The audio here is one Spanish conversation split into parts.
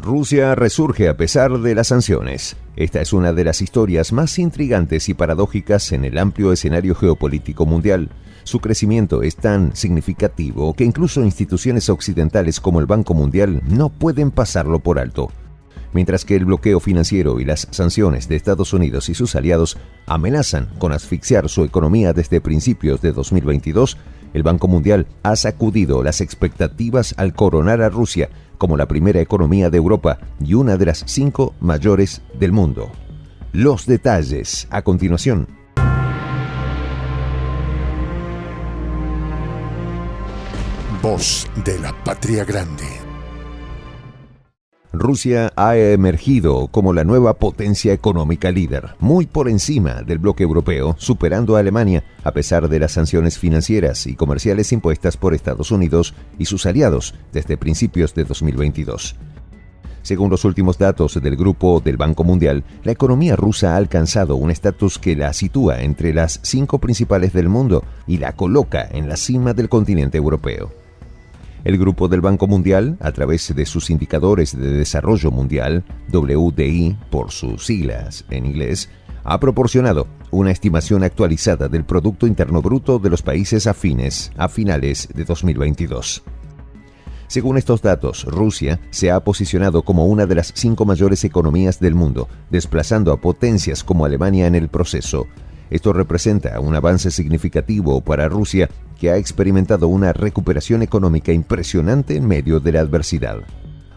Rusia resurge a pesar de las sanciones. Esta es una de las historias más intrigantes y paradójicas en el amplio escenario geopolítico mundial. Su crecimiento es tan significativo que incluso instituciones occidentales como el Banco Mundial no pueden pasarlo por alto. Mientras que el bloqueo financiero y las sanciones de Estados Unidos y sus aliados amenazan con asfixiar su economía desde principios de 2022, el Banco Mundial ha sacudido las expectativas al coronar a Rusia como la primera economía de Europa y una de las 5 mayores del mundo. Los detalles a continuación. Voz de la Patria Grande. Rusia ha emergido como la nueva potencia económica líder, muy por encima del bloque europeo, superando a Alemania a pesar de las sanciones financieras y comerciales impuestas por Estados Unidos y sus aliados desde principios de 2022. Según los últimos datos del grupo del Banco Mundial, la economía rusa ha alcanzado un estatus que la sitúa entre las 5 principales del mundo y la coloca en la cima del continente europeo. El grupo del Banco Mundial, a través de sus indicadores de desarrollo mundial, WDI por sus siglas en inglés, ha proporcionado una estimación actualizada del Producto Interno Bruto de los países afines a finales de 2022. Según estos datos, Rusia se ha posicionado como una de las 5 mayores economías del mundo, desplazando a potencias como Alemania en el proceso. Esto representa un avance significativo para Rusia, que ha experimentado una recuperación económica impresionante en medio de la adversidad.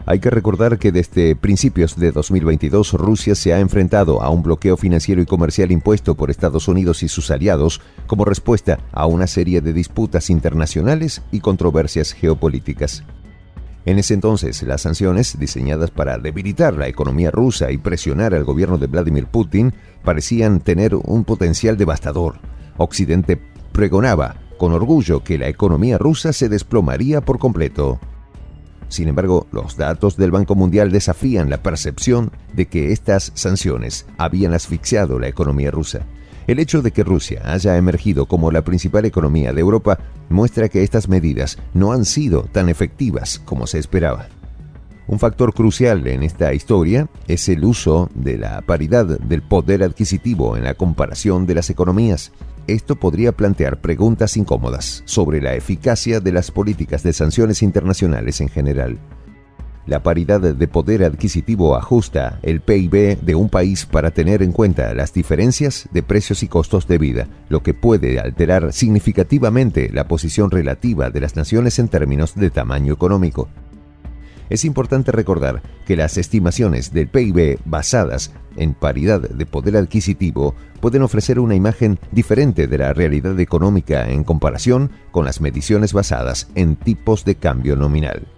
Hay que recordar que desde principios de 2022 Rusia se ha enfrentado a un bloqueo financiero y comercial impuesto por Estados Unidos y sus aliados como respuesta a una serie de disputas internacionales y controversias geopolíticas. En ese entonces, las sanciones, diseñadas para debilitar la economía rusa y presionar al gobierno de Vladimir Putin, parecían tener un potencial devastador. Occidente pregonaba con orgullo que la economía rusa se desplomaría por completo. Sin embargo, los datos del Banco Mundial desafían la percepción de que estas sanciones habían asfixiado la economía rusa. El hecho de que Rusia haya emergido como la principal economía de Europa muestra que estas medidas no han sido tan efectivas como se esperaba. Un factor crucial en esta historia es el uso de la paridad del poder adquisitivo en la comparación de las economías. Esto podría plantear preguntas incómodas sobre la eficacia de las políticas de sanciones internacionales en general. La paridad de poder adquisitivo ajusta el PIB de un país para tener en cuenta las diferencias de precios y costos de vida, lo que puede alterar significativamente la posición relativa de las naciones en términos de tamaño económico. Es importante recordar que las estimaciones del PIB basadas en paridad de poder adquisitivo pueden ofrecer una imagen diferente de la realidad económica en comparación con las mediciones basadas en tipos de cambio nominal.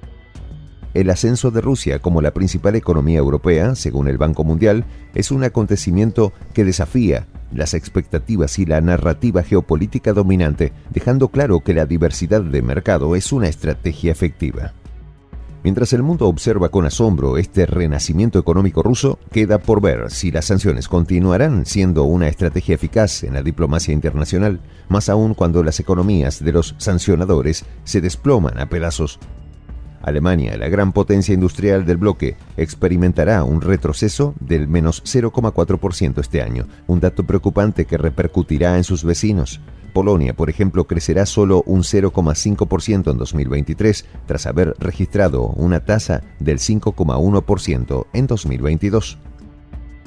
El ascenso de Rusia como la principal economía europea, según el Banco Mundial, es un acontecimiento que desafía las expectativas y la narrativa geopolítica dominante, dejando claro que la diversidad de mercado es una estrategia efectiva. Mientras el mundo observa con asombro este renacimiento económico ruso, queda por ver si las sanciones continuarán siendo una estrategia eficaz en la diplomacia internacional, más aún cuando las economías de los sancionadores se desploman a pedazos. Alemania, la gran potencia industrial del bloque, experimentará un retroceso del menos 0,4% este año, un dato preocupante que repercutirá en sus vecinos. Polonia, por ejemplo, crecerá solo un 0,5% en 2023, tras haber registrado una tasa del 5,1% en 2022.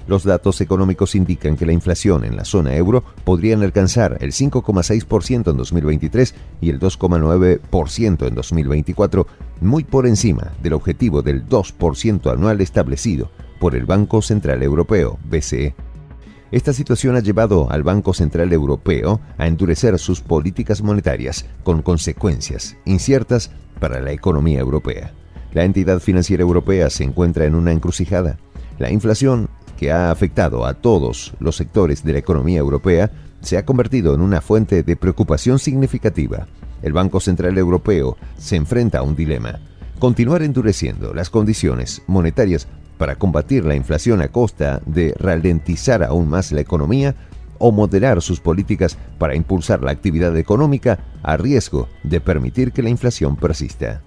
Los datos económicos indican que la inflación en la zona euro podría alcanzar el 5,6% en 2023 y el 2,9% en 2024, muy por encima del objetivo del 2% anual establecido por el Banco Central Europeo, BCE. Esta situación ha llevado al Banco Central Europeo a endurecer sus políticas monetarias, con consecuencias inciertas para la economía europea. La entidad financiera europea se encuentra en una encrucijada. La inflación, que ha afectado a todos los sectores de la economía europea, se ha convertido en una fuente de preocupación significativa. El Banco Central Europeo se enfrenta a un dilema: continuar endureciendo las condiciones monetarias para combatir la inflación a costa de ralentizar aún más la economía, o moderar sus políticas para impulsar la actividad económica a riesgo de permitir que la inflación persista.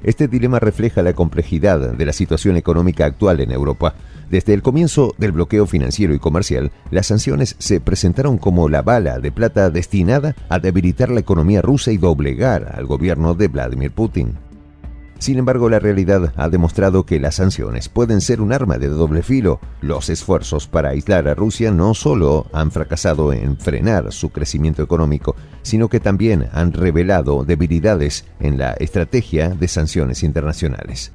Este dilema refleja la complejidad de la situación económica actual en Europa. Desde el comienzo del bloqueo financiero y comercial, las sanciones se presentaron como la bala de plata destinada a debilitar la economía rusa y doblegar al gobierno de Vladimir Putin. Sin embargo, la realidad ha demostrado que las sanciones pueden ser un arma de doble filo. Los esfuerzos para aislar a Rusia no solo han fracasado en frenar su crecimiento económico, sino que también han revelado debilidades en la estrategia de sanciones internacionales.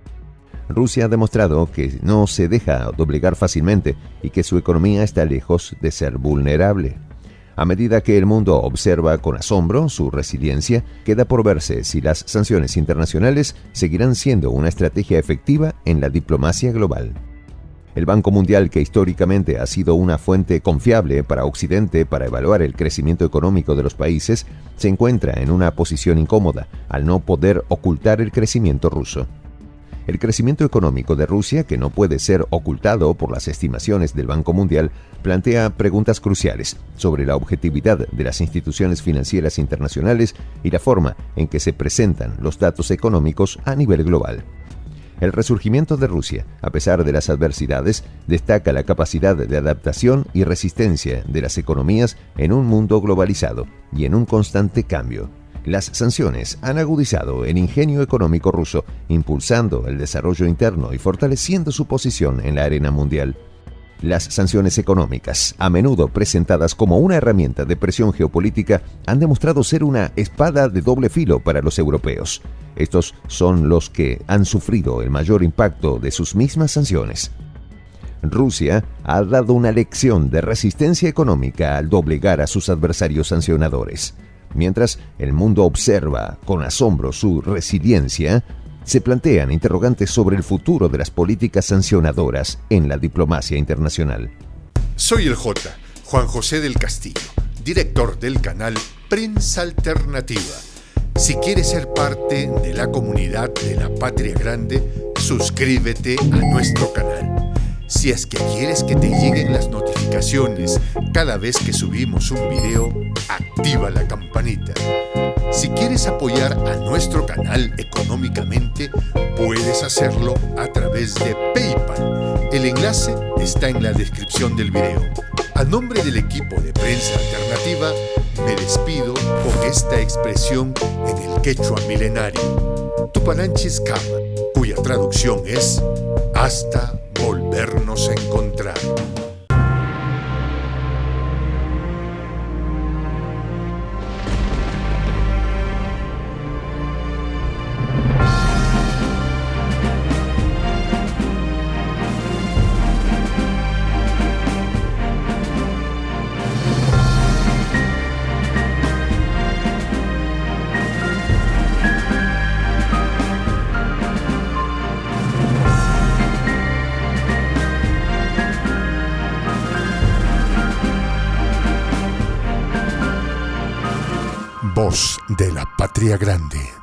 Rusia ha demostrado que no se deja doblegar fácilmente y que su economía está lejos de ser vulnerable. A medida que el mundo observa con asombro su resiliencia, queda por verse si las sanciones internacionales seguirán siendo una estrategia efectiva en la diplomacia global. El Banco Mundial, que históricamente ha sido una fuente confiable para Occidente para evaluar el crecimiento económico de los países, se encuentra en una posición incómoda al no poder ocultar el crecimiento ruso. El crecimiento económico de Rusia, que no puede ser ocultado por las estimaciones del Banco Mundial, plantea preguntas cruciales sobre la objetividad de las instituciones financieras internacionales y la forma en que se presentan los datos económicos a nivel global. El resurgimiento de Rusia, a pesar de las adversidades, destaca la capacidad de adaptación y resistencia de las economías en un mundo globalizado y en un constante cambio. Las sanciones han agudizado el ingenio económico ruso, impulsando el desarrollo interno y fortaleciendo su posición en la arena mundial. Las sanciones económicas, a menudo presentadas como una herramienta de presión geopolítica, han demostrado ser una espada de doble filo para los europeos. Estos son los que han sufrido el mayor impacto de sus mismas sanciones. Rusia ha dado una lección de resistencia económica al doblegar a sus adversarios sancionadores. Mientras el mundo observa con asombro su resiliencia, se plantean interrogantes sobre el futuro de las políticas sancionadoras en la diplomacia internacional. Soy el J, Juan José del Castillo, director del canal Prensa Alternativa. Si quieres ser parte de la comunidad de la Patria Grande, suscríbete a nuestro canal. Si es que quieres que te lleguen las notificaciones cada vez que subimos un video, activa la campanita. Si quieres apoyar a nuestro canal económicamente, puedes hacerlo a través de PayPal. El enlace está en la descripción del video. A nombre del equipo de Prensa Alternativa, me despido con esta expresión en el quechua milenario, Tupananchis Kama, cuya traducción es hasta volvernos a encontrar. Voz de la Patria Grande.